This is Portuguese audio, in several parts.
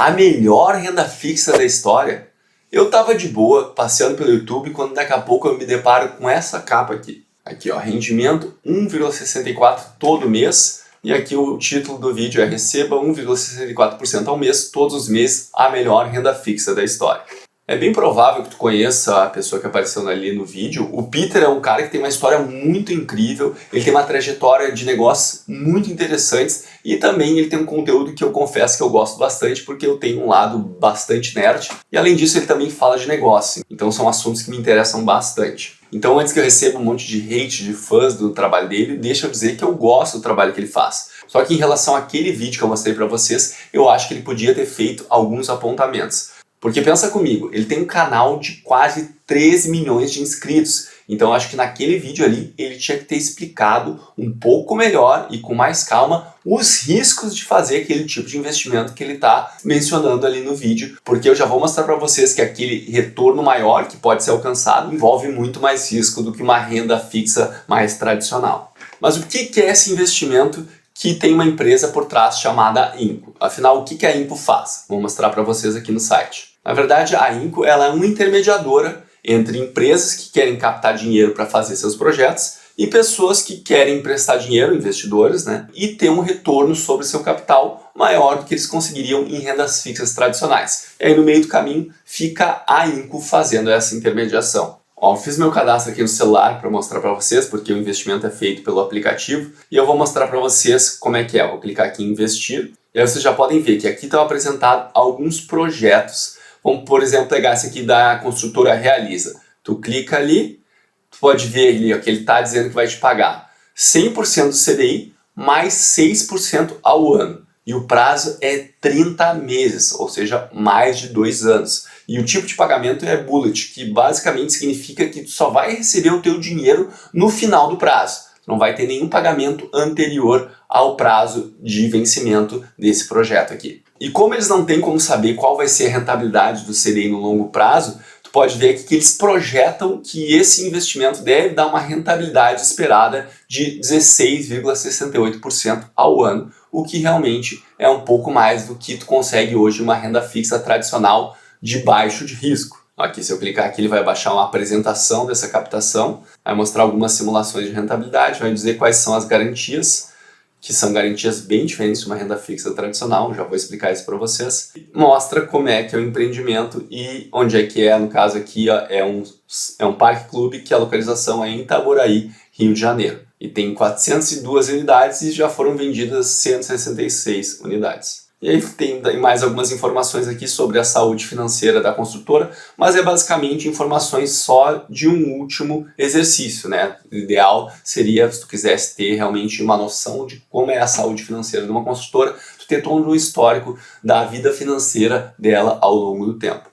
A melhor renda fixa da história? Eu tava de boa, passeando pelo YouTube, quando daqui a pouco eu me deparo com essa capa aqui. Aqui ó, rendimento 1,64 todo mês. E aqui o título do vídeo é Receba 1,64% ao mês, todos os meses, a melhor renda fixa da história. É bem provável que tu conheça a pessoa que apareceu ali no vídeo. O Peter é um cara que tem uma história muito incrível, ele tem uma trajetória de negócios muito interessantes e também ele tem um conteúdo que eu confesso que eu gosto bastante porque eu tenho um lado bastante nerd e além disso ele também fala de negócio, então são assuntos que me interessam bastante. Então antes que eu receba um monte de hate de fãs do trabalho dele, deixa eu dizer que eu gosto do trabalho que ele faz. Só que em relação àquele vídeo que eu mostrei para vocês, eu acho que ele podia ter feito alguns apontamentos. Porque pensa comigo, ele tem um canal de quase 13 milhões de inscritos, então acho que naquele vídeo ali ele tinha que ter explicado um pouco melhor e com mais calma os riscos de fazer aquele tipo de investimento que ele está mencionando ali no vídeo, porque eu já vou mostrar para vocês que aquele retorno maior que pode ser alcançado envolve muito mais risco do que uma renda fixa mais tradicional. Mas o que é esse investimento que tem uma empresa por trás chamada Inco? Afinal, o que a Inco faz? Vou mostrar para vocês aqui no site. Na verdade, a Inco ela é uma intermediadora entre empresas que querem captar dinheiro para fazer seus projetos e pessoas que querem emprestar dinheiro, investidores, né, e ter um retorno sobre seu capital maior do que eles conseguiriam em rendas fixas tradicionais. E aí no meio do caminho fica a Inco fazendo essa intermediação. Ó, fiz meu cadastro aqui no celular para mostrar para vocês, porque o investimento é feito pelo aplicativo, e eu vou mostrar para vocês como é que é. Vou clicar aqui em investir, e aí vocês já podem ver que aqui estão apresentados alguns projetos. Vamos, por exemplo, pegar esse aqui da construtora Realiza. Tu clica ali, tu pode ver ali ó, que ele está dizendo que vai te pagar 100% do CDI mais 6% ao ano. E o prazo é 30 meses, ou seja, mais de 2 anos. E o tipo de pagamento é bullet, que basicamente significa que tu só vai receber o teu dinheiro no final do prazo. Não vai ter nenhum pagamento anterior ao prazo de vencimento desse projeto aqui. E como eles não têm como saber qual vai ser a rentabilidade do CDI no longo prazo, tu pode ver aqui que eles projetam que esse investimento deve dar uma rentabilidade esperada de 16,68% ao ano, o que realmente é um pouco mais do que tu consegue hoje uma renda fixa tradicional de baixo de risco. Aqui, se eu clicar aqui, ele vai baixar uma apresentação dessa captação, vai mostrar algumas simulações de rentabilidade, vai dizer quais são as garantias, que são garantias bem diferentes de uma renda fixa tradicional, já vou explicar isso para vocês. Mostra como é que é o empreendimento e onde é que é, no caso aqui ó, é um parque clube que a localização é em Itaboraí, Rio de Janeiro. E tem 402 unidades e já foram vendidas 166 unidades. E aí tem mais algumas informações aqui sobre a saúde financeira da construtora, mas é basicamente informações só de um último exercício, né? O ideal seria, se tu quisesse ter realmente uma noção de como é a saúde financeira de uma construtora, tu ter todo o histórico da vida financeira dela ao longo do tempo.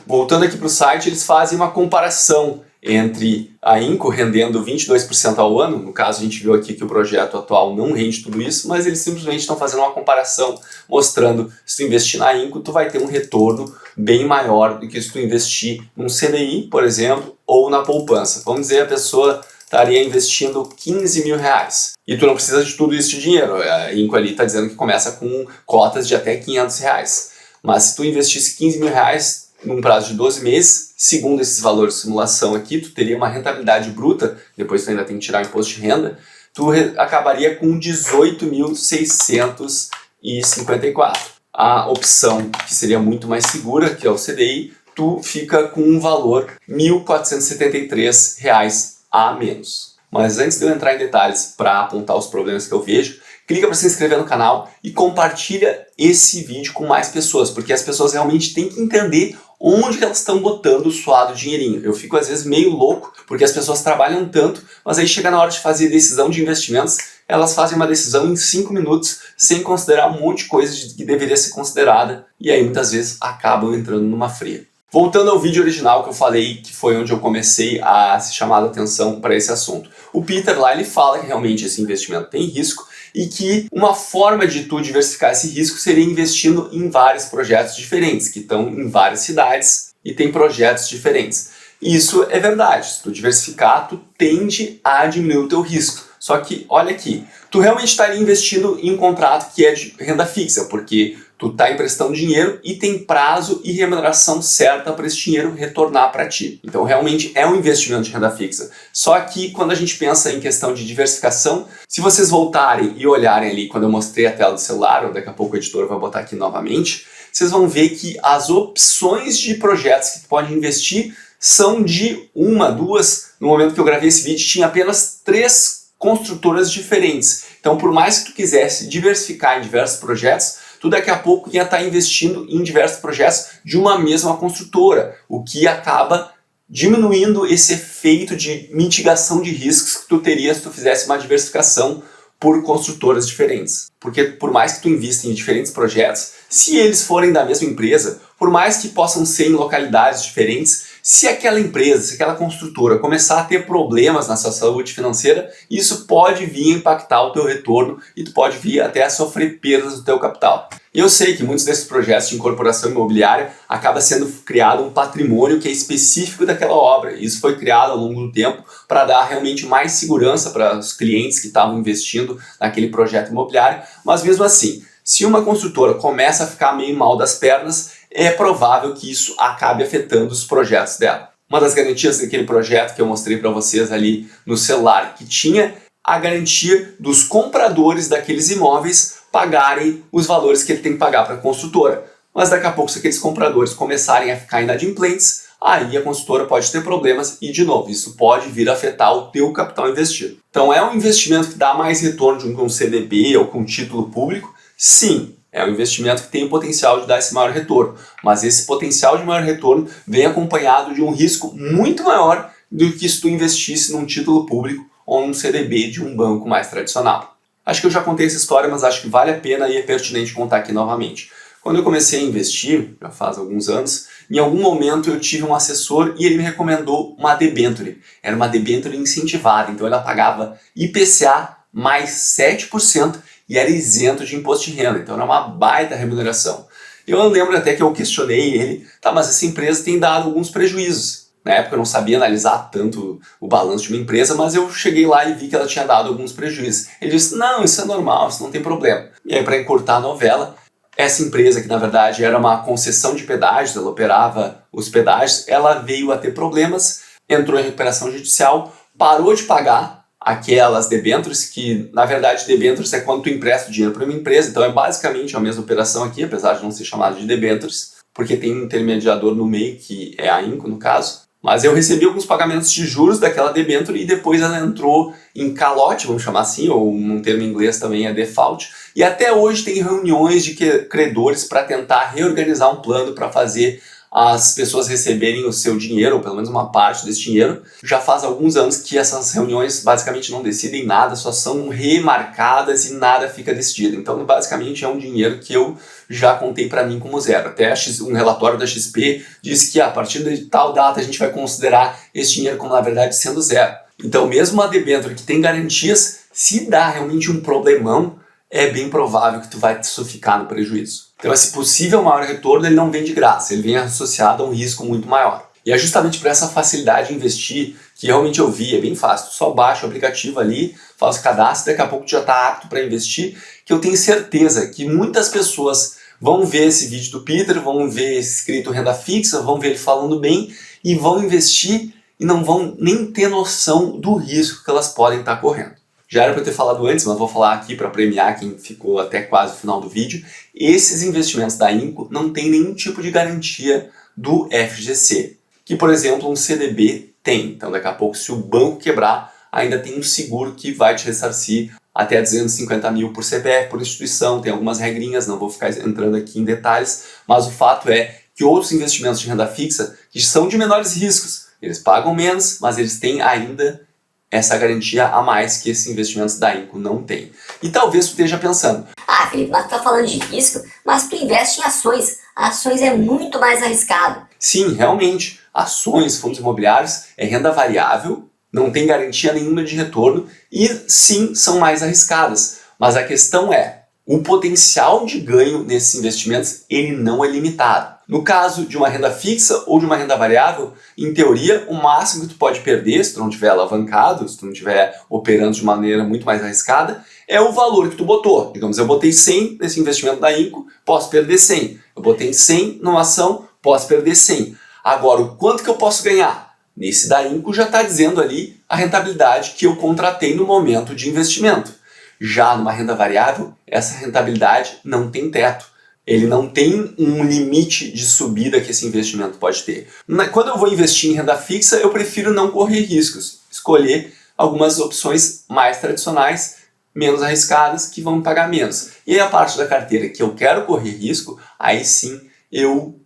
Voltando aqui para o site, eles fazem uma comparação entre a Inco rendendo 22% ao ano, no caso a gente viu aqui que o projeto atual não rende tudo isso, mas eles simplesmente estão fazendo uma comparação, mostrando se tu investir na Inco, tu vai ter um retorno bem maior do que se tu investir num CDI, por exemplo, ou na poupança. Vamos dizer, a pessoa estaria investindo 15 mil reais. E tu não precisa de tudo isso de dinheiro, a Inco ali está dizendo que começa com cotas de até 500 reais. Mas se tu investisse 15 mil reais, num prazo de 12 meses, segundo esses valores de simulação aqui, tu teria uma rentabilidade bruta, depois tu ainda tem que tirar o imposto de renda, tu acabaria com 18.654. A opção que seria muito mais segura, que é o CDI, tu fica com um valor R$ 1.473 a menos. Mas antes de eu entrar em detalhes para apontar os problemas que eu vejo, clica para se inscrever no canal e compartilha esse vídeo com mais pessoas, porque as pessoas realmente têm que entender onde elas estão botando o suado dinheirinho. Eu fico às vezes meio louco, porque as pessoas trabalham tanto, mas aí chega na hora de fazer decisão de investimentos, elas fazem uma decisão em 5 minutos, sem considerar um monte de coisa que deveria ser considerada, e aí muitas vezes acabam entrando numa fria. Voltando ao vídeo original que eu falei, que foi onde eu comecei a se chamar a atenção para esse assunto. O Peter lá, ele fala que realmente esse investimento tem risco, e que uma forma de tu diversificar esse risco seria investindo em vários projetos diferentes, que estão em várias cidades e tem projetos diferentes. Isso é verdade, se tu diversificar, tu tende a diminuir o teu risco. Só que, olha aqui, tu realmente estaria investindo em um contrato que é de renda fixa, porque Tu está emprestando dinheiro e tem prazo e remuneração certa para esse dinheiro retornar para ti. Então realmente é um investimento de renda fixa. Só que quando a gente pensa em questão de diversificação, se vocês voltarem e olharem ali quando eu mostrei a tela do celular, ou daqui a pouco o editor vai botar aqui novamente, vocês vão ver que as opções de projetos que tu pode investir são de uma, duas. No momento que eu gravei esse vídeo tinha apenas 3 construtoras diferentes. Então por mais que tu quisesse diversificar em diversos projetos, tu daqui a pouco ia estar investindo em diversos projetos de uma mesma construtora, o que acaba diminuindo esse efeito de mitigação de riscos que tu teria se tu fizesse uma diversificação por construtoras diferentes. Porque por mais que tu invista em diferentes projetos, se eles forem da mesma empresa, por mais que possam ser em localidades diferentes, se aquela empresa, se aquela construtora começar a ter problemas na sua saúde financeira, isso pode vir a impactar o teu retorno e tu pode vir até a sofrer perdas do teu capital. E eu sei que muitos desses projetos de incorporação imobiliária acaba sendo criado um patrimônio que é específico daquela obra. E isso foi criado ao longo do tempo para dar realmente mais segurança para os clientes que estavam investindo naquele projeto imobiliário. Mas mesmo assim, se uma construtora começa a ficar meio mal das pernas, é provável que isso acabe afetando os projetos dela. Uma das garantias daquele projeto que eu mostrei para vocês ali no celular, que tinha a garantia dos compradores daqueles imóveis pagarem os valores que ele tem que pagar para a construtora. Mas daqui a pouco, se aqueles compradores começarem a ficar inadimplentes, aí a construtora pode ter problemas e, de novo, isso pode vir a afetar o teu capital investido. Então é um investimento que dá mais retorno de um CDB ou com título público? Sim. É um investimento que tem o potencial de dar esse maior retorno, mas esse potencial de maior retorno vem acompanhado de um risco muito maior do que se tu investisse num título público ou num CDB de um banco mais tradicional. Acho que eu já contei essa história, mas acho que vale a pena e é pertinente contar aqui novamente. Quando eu comecei a investir, já faz alguns anos, em algum momento eu tive um assessor e ele me recomendou uma debênture. Era uma debênture incentivada, então ela pagava IPCA mais 7%, e era isento de imposto de renda, então era uma baita remuneração. Eu lembro até que eu questionei ele, tá, mas essa empresa tem dado alguns prejuízos. Na época eu não sabia analisar tanto o balanço de uma empresa, mas eu cheguei lá e vi que ela tinha dado alguns prejuízos. Ele disse, não, isso é normal, isso não tem problema. E aí, para encurtar a novela, essa empresa, que na verdade era uma concessão de pedágios, ela operava os pedágios, ela veio a ter problemas, entrou em recuperação judicial, parou de pagar aquelas debêntures, que na verdade debêntures é quando tu empresta dinheiro para uma empresa, então é basicamente a mesma operação aqui, apesar de não ser chamado de debêntures, porque tem um intermediador no meio, que é a Inco no caso. Mas eu recebi alguns pagamentos de juros daquela debênture e depois ela entrou em calote, vamos chamar assim, ou um termo em inglês também é default, e até hoje tem reuniões de credores para tentar reorganizar um plano para fazer as pessoas receberem o seu dinheiro, ou pelo menos uma parte desse dinheiro. Já faz alguns anos que essas reuniões basicamente não decidem nada, só são remarcadas e nada fica decidido. Então basicamente é um dinheiro que eu já contei para mim como zero. Até um relatório da XP diz que a partir de tal data a gente vai considerar esse dinheiro como na verdade sendo zero. Então mesmo uma debênture que tem garantias, se dá realmente um problemão, é bem provável que tu vai te ficar no prejuízo. Então esse possível maior retorno ele não vem de graça, ele vem associado a um risco muito maior. E é justamente por essa facilidade de investir que realmente eu vi, é bem fácil. Tu só baixa o aplicativo ali, faz o cadastro, daqui a pouco tu já está apto para investir, que eu tenho certeza que muitas pessoas vão ver esse vídeo do Peter, vão ver escrito renda fixa, vão ver ele falando bem e vão investir e não vão nem ter noção do risco que elas podem estar correndo. Já era para eu ter falado antes, mas vou falar aqui para premiar quem ficou até quase o final do vídeo. Esses investimentos da Inco não tem nenhum tipo de garantia do FGC, que, por exemplo, um CDB tem. Então, daqui a pouco, se o banco quebrar, ainda tem um seguro que vai te ressarcir até 250 mil por CPF, por instituição. Tem algumas regrinhas, não vou ficar entrando aqui em detalhes, mas o fato é que outros investimentos de renda fixa, que são de menores riscos, eles pagam menos, mas eles têm ainda essa garantia a mais que esses investimentos da Inco não tem. E talvez tu esteja pensando, ah, Felipe, mas tu tá falando de risco, mas tu investe em ações. Ações é muito mais arriscado. Sim, realmente, ações, fundos imobiliários é renda variável, não tem garantia nenhuma de retorno e sim, são mais arriscadas. Mas a questão é, o potencial de ganho nesses investimentos ele não é limitado. No caso de uma renda fixa ou de uma renda variável, em teoria, o máximo que tu pode perder, se tu não estiver alavancado, se tu não estiver operando de maneira muito mais arriscada, é o valor que tu botou. Digamos, eu botei 100 nesse investimento da Inco, posso perder 100. Eu botei 100 numa ação, posso perder 100. Agora, o quanto que eu posso ganhar? Nesse da Inco já está dizendo ali a rentabilidade que eu contratei no momento de investimento. Já numa renda variável, essa rentabilidade não tem teto. Ele não tem um limite de subida que esse investimento pode ter. Quando eu vou investir em renda fixa, eu prefiro não correr riscos. Escolher algumas opções mais tradicionais, menos arriscadas, que vão me pagar menos. E aí a parte da carteira que eu quero correr risco, aí sim eu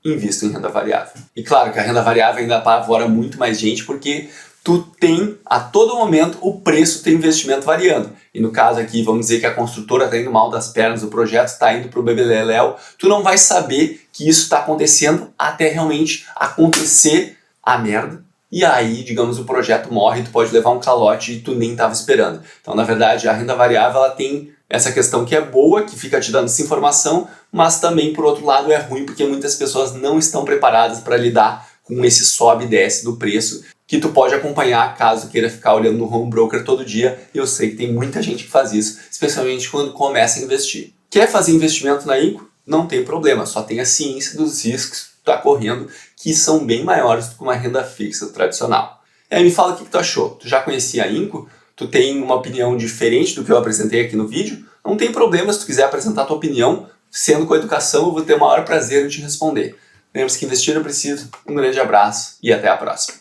invisto em renda variável. E claro que a renda variável ainda apavora muito mais gente, porque tu tem a todo momento o preço do teu investimento variando. E no caso aqui, vamos dizer que a construtora está indo mal das pernas, o projeto está indo para o bebeleléu, tu não vai saber que isso está acontecendo até realmente acontecer a merda. E aí, digamos, o projeto morre, tu pode levar um calote e tu nem estava esperando. Então, na verdade, a renda variável ela tem essa questão que é boa, que fica te dando essa informação, mas também, por outro lado, é ruim porque muitas pessoas não estão preparadas para lidar com esse sobe e desce do preço, que tu pode acompanhar caso queira ficar olhando no home broker todo dia. Eu sei que tem muita gente que faz isso, especialmente quando começa a investir. Quer fazer investimento na Inco? Não tem problema, só tenha ciência dos riscos que tu está correndo, que são bem maiores do que uma renda fixa tradicional. E aí me fala o que tu achou. Tu já conhecia a Inco? Tu tem uma opinião diferente do que eu apresentei aqui no vídeo? Não tem problema se tu quiser apresentar a tua opinião, sendo com educação, eu vou ter o maior prazer em te responder. Lembre-se que investir é preciso. Um grande abraço e até a próxima.